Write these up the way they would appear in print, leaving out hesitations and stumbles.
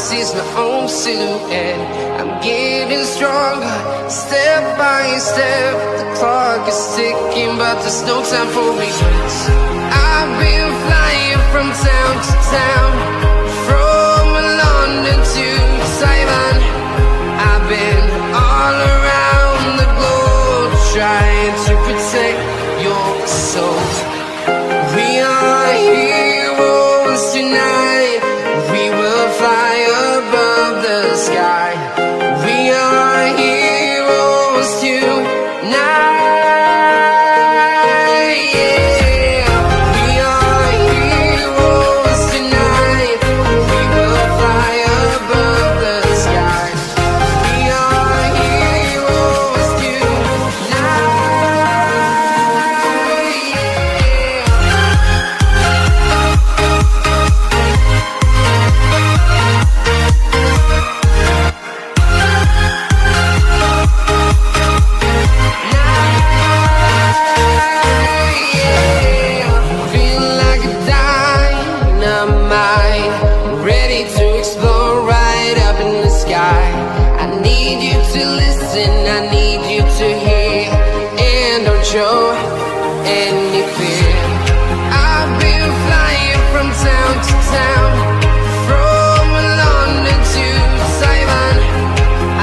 sees my own silhouette. I'm getting stronger, step by step. The clock is ticking, but there's no time for regrets. I've been flying from town to town, from London to Taiwan. I've been all around the globe, trying to protect your soul. We are heroes tonight. We will fly above the sky. We are heroes tonight. Yeah. We are heroes tonight. We will fly above the sky. We are heroes tonight. Feeling like a dynamite, ready to explode right up in the sky. I need you to listen, I need you to hear, and don't show any fear. I've been flying from town to town, from London to Taiwan.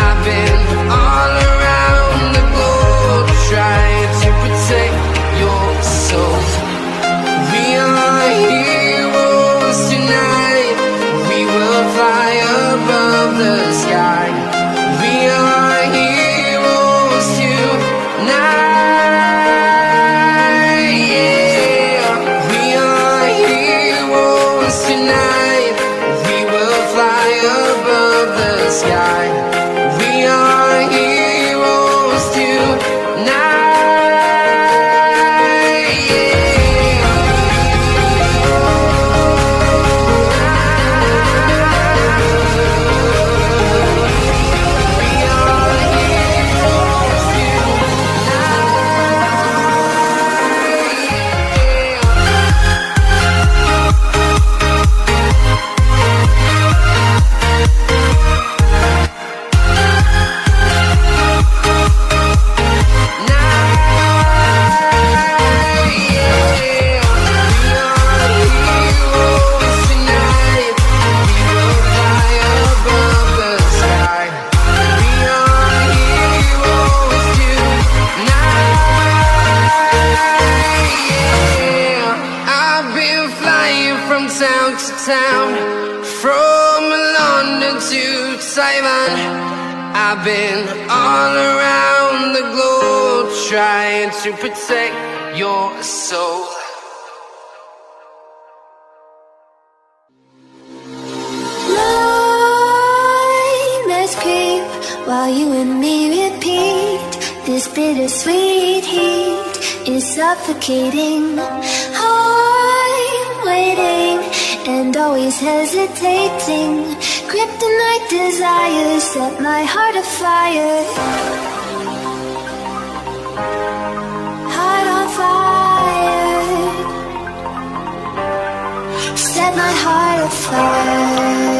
I've been all around the globe, trying to protect your soul. We are heroes tonight. We will fly above the sky. We are heroes tonight. Yeah. We are heroes tonight. We will fly above the sky. We are heroes tonight. Town to town, from London to Taiwan. I've been all around the globe, trying to protect your soul. Nightmares creep while you and me repeat. This bittersweet heat is suffocating. I'm waiting and always hesitating. Kryptonite desires set my heart afire. Heart on fire. Set my heart afire.